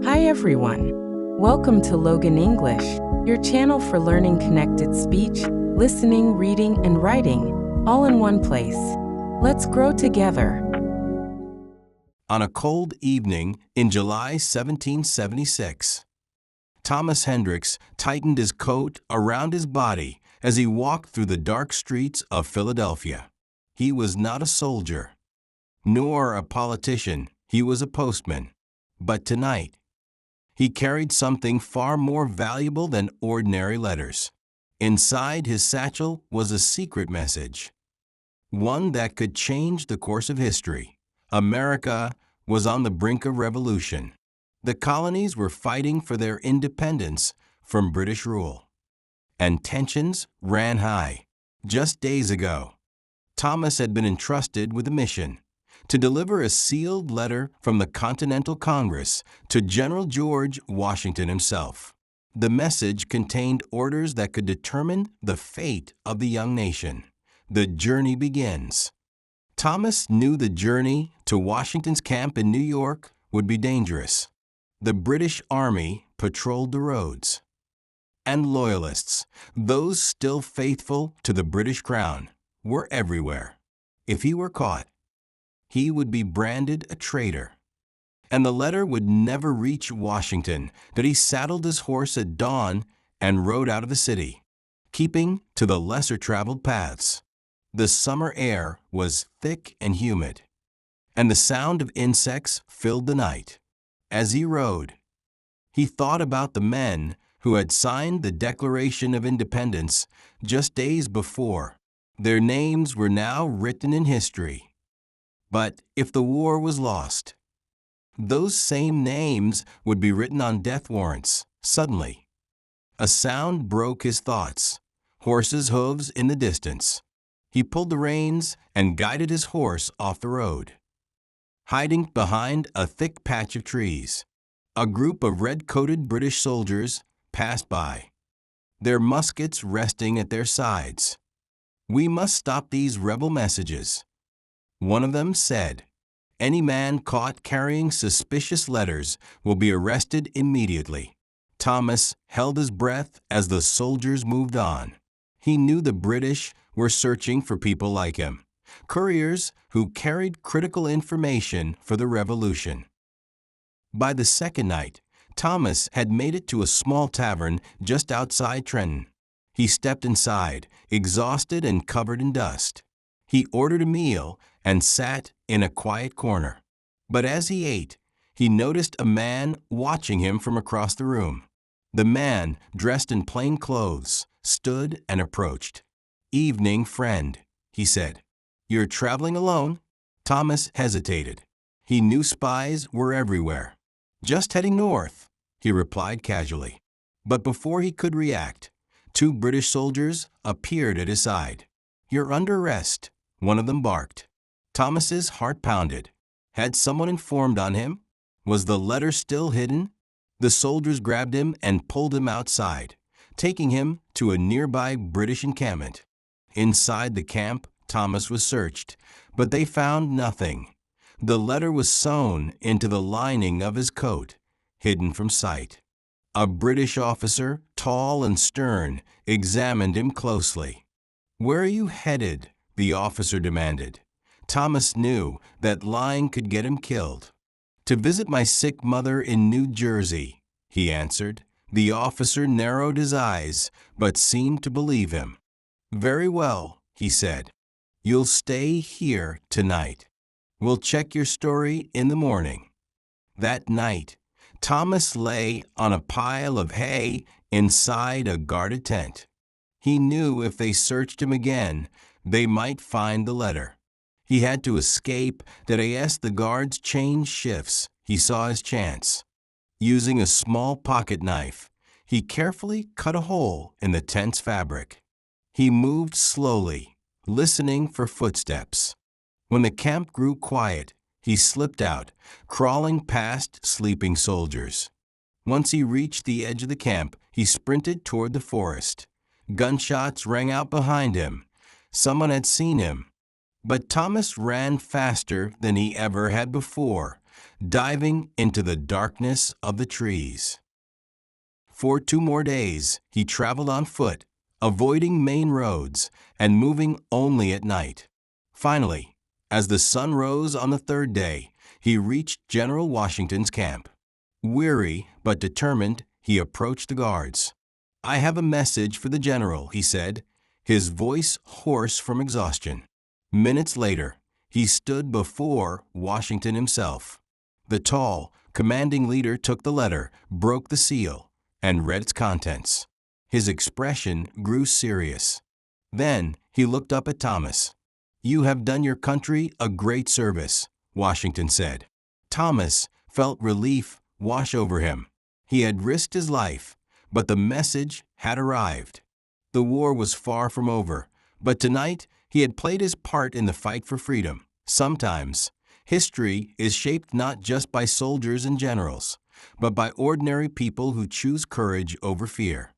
Hi everyone. Welcome to Logan English, your channel for learning connected speech, listening, reading, and writing, all in one place. Let's grow together. On a cold evening in July 1776, Thomas Hendricks tightened his coat around his body as he walked through the dark streets of Philadelphia. He was not a soldier, nor a politician. He was a postman. But tonight, he carried something far more valuable than ordinary letters. Inside his satchel was a secret message, one that could change the course of history. America was on the brink of revolution. The colonies were fighting for their independence from British rule, and tensions ran high. Just days ago, Thomas had been entrusted with a mission to deliver a sealed letter from the Continental Congress to General George Washington himself. The message contained orders that could determine the fate of the young nation. The journey begins. Thomas knew the journey to Washington's camp in New York would be dangerous. The British Army patrolled the roads, and loyalists, those still faithful to the British Crown, were everywhere. If he were caught, he would be branded a traitor, and the letter would never reach Washington. That he saddled his horse at dawn and rode out of the city, keeping to the lesser-traveled paths. The summer air was thick and humid, and the sound of insects filled the night. As he rode, he thought about the men who had signed the Declaration of Independence just days before. Their names were now written in history. But if the war was lost, those same names would be written on death warrants. Suddenly, a sound broke his thoughts. Horses' hooves in the distance. He pulled the reins and guided his horse off the road. Hiding behind a thick patch of trees, a group of red-coated British soldiers passed by, their muskets resting at their sides. "We must stop these rebel messages," one of them said. "Any man caught carrying suspicious letters will be arrested immediately." Thomas held his breath as the soldiers moved on. He knew the British were searching for people like him, couriers who carried critical information for the revolution. By the second night, Thomas had made it to a small tavern just outside Trenton. He stepped inside, exhausted and covered in dust. He ordered a meal and sat in a quiet corner. But as he ate, he noticed a man watching him from across the room. The man, dressed in plain clothes, stood and approached. "Evening, friend," he said. "You're traveling alone?" Thomas hesitated. He knew spies were everywhere. "Just heading north," he replied casually. But before he could react, two British soldiers appeared at his side. "You're under arrest," one of them barked. Thomas's heart pounded. Had someone informed on him? Was the letter still hidden? The soldiers grabbed him and pulled him outside, taking him to a nearby British encampment. Inside the camp, Thomas was searched, but they found nothing. The letter was sewn into the lining of his coat, hidden from sight. A British officer, tall and stern, examined him closely. "Where are you headed?" the officer demanded. Thomas knew that lying could get him killed. "To visit my sick mother in New Jersey," he answered. The officer narrowed his eyes, but seemed to believe him. "Very well," he said. "You'll stay here tonight. We'll check your story in the morning." That night, Thomas lay on a pile of hay inside a guarded tent. He knew if they searched him again, they might find the letter. He had to escape. That as the guards changed shifts, he saw his chance. Using a small pocket knife, he carefully cut a hole in the tent's fabric. He moved slowly, listening for footsteps. When the camp grew quiet, he slipped out, crawling past sleeping soldiers. Once he reached the edge of the camp, he sprinted toward the forest. Gunshots rang out behind him. Someone had seen him. But Thomas ran faster than he ever had before. diving into the darkness of the trees. For 2 more days, he traveled on foot, avoiding main roads and moving only at night. Finally, as the sun rose on the 3rd day, he reached General Washington's camp. Weary but determined, he approached the guards. "I have a message for the general," he said, his voice hoarse from exhaustion. Minutes later, he stood before Washington himself. The tall, commanding leader took the letter, broke the seal, and read its contents. His expression grew serious. Then he looked up at Thomas. "You have done your country a great service," Washington said. Thomas felt relief wash over him. He had risked his life, but the message had arrived. The war was far from over, but tonight he had played his part in the fight for freedom. Sometimes, history is shaped not just by soldiers and generals, but by ordinary people who choose courage over fear.